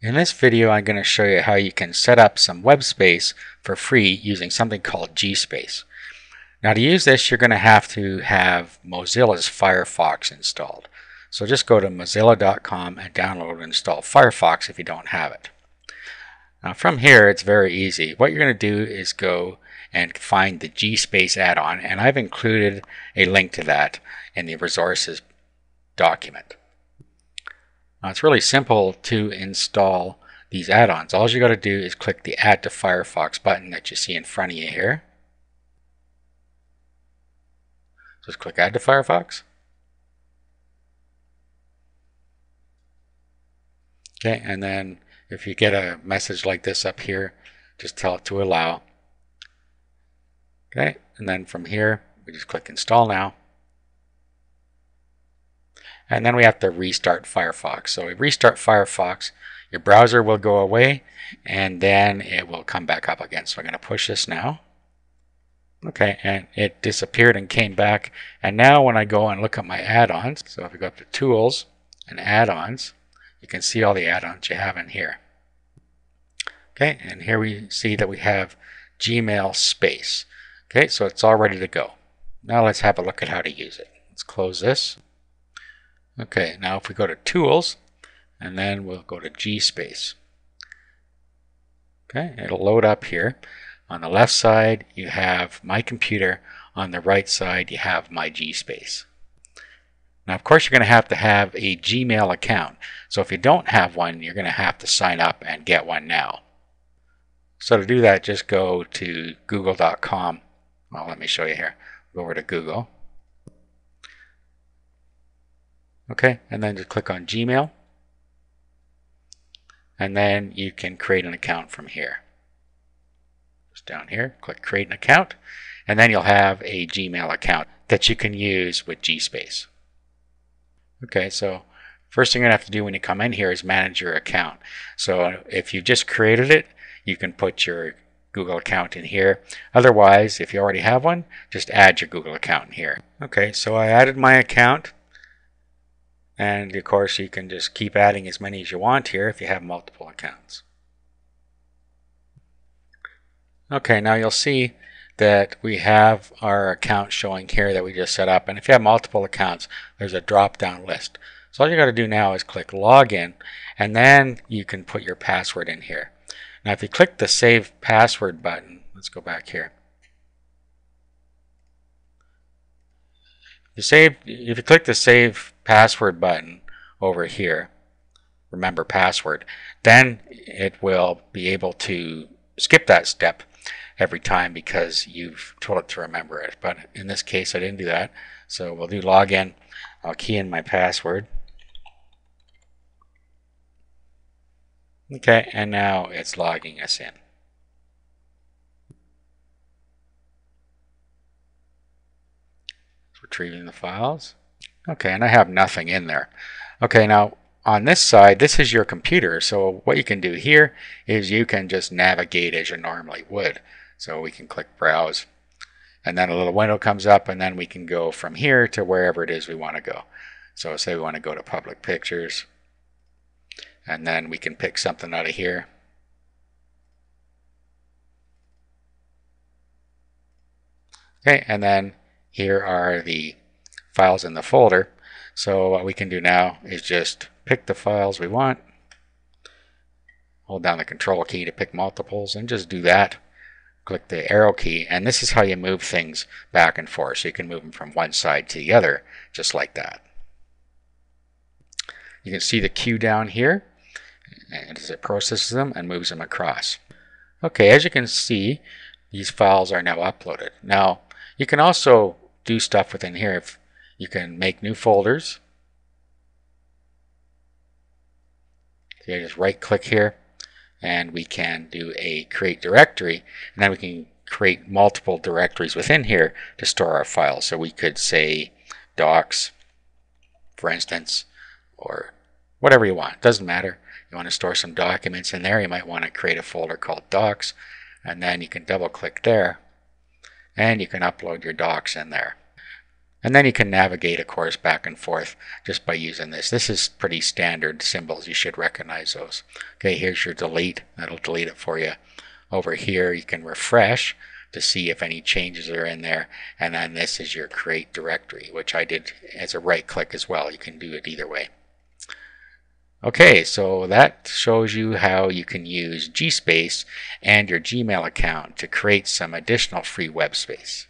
In this video, I'm going to show you how you can set up some web space for free using something called GSpace. Now to use this, you're going to have Mozilla's Firefox installed. So just go to mozilla.com and download and install Firefox if you don't have it. Now from here, it's very easy. What you're going to do is go and find the GSpace add-on, and I've included a link to that in the resources document. Now it's really simple to install these add-ons. All you got to do is click the Add to Firefox button that you see in front of you here. Just click Add to Firefox. Okay, and then if you get a message like this up here, just tell it to allow. Okay, and then from here, we just click Install Now. And then we have to restart Firefox. So we restart Firefox, your browser will go away, and then it will come back up again. So I'm going to push this now. Okay, and it disappeared and came back. And now when I go and look at my add-ons, so if we go up to Tools and Add-ons, you can see all the add-ons you have in here. Okay, and here we see that we have Gmail Space. Okay, so it's all ready to go. Now let's have a look at how to use it. Let's close this. Okay, now if we go to Tools, and then we'll go to GSpace. Okay, it'll load up here. On the left side, you have My Computer. On the right side, you have My GSpace. Now, of course, you're going to have a Gmail account. So if you don't have one, you're going to have to sign up and get one now. So to do that, just go to google.com. Well, let me show you here. Go over to Google. Okay, and then just click on Gmail. And then you can create an account from here. Just down here, click Create an Account. And then you'll have a Gmail account that you can use with GSpace. Okay, so first thing you're going to have to do when you come in here is manage your account. So if you just created it, you can put your Google account in here. Otherwise, if you already have one, just add your Google account in here. Okay, so I added my account. And of course, you can just keep adding as many as you want here if you have multiple accounts. Okay, now you'll see that we have our account showing here that we just set up. And if you have multiple accounts, there's a drop-down list. So all you got to do now is click Login, and then you can put your password in here. Now if you click the Save Password button, let's go back here. If you click the Save Password button over here, remember password, then it will be able to skip that step every time because you've told it to remember it. But in this case, I didn't do that. So we'll do login. I'll key in my password. Okay, and now it's logging us in. Retrieving the files. Okay, and I have nothing in there. Okay, now on this side, this is your computer. So what you can do here is you can just navigate as you normally would. So we can click Browse, and then a little window comes up, and then we can go from here to wherever it is we want to go. So say we want to go to Public Pictures, and then we can pick something out of here. Okay, and then here are the files in the folder. So what we can do now is just pick the files we want, hold down the Control key to pick multiples, and just do that. Click the arrow key, and this is how you move things back and forth. So you can move them from one side to the other, just like that. You can see the queue down here, and as it processes them and moves them across. Okay, as you can see, these files are now uploaded. Now, you can also do stuff within here. If you can make new folders. So you just right click here, and we can do a create directory, and then we can create multiple directories within here to store our files. So we could say docs, for instance, or whatever you want. It doesn't matter. You want to store some documents in there, you might want to create a folder called docs, and then you can double click there, and you can upload your docs in there. And then you can navigate, of course, back and forth just by using this. This is pretty standard symbols. You should recognize those. Okay, here's your delete. That'll delete it for you. Over here, you can refresh to see if any changes are in there. And then this is your create directory, which I did as a right click as well. You can do it either way. Okay, so that shows you how you can use GSpace and your Gmail account to create some additional free web space.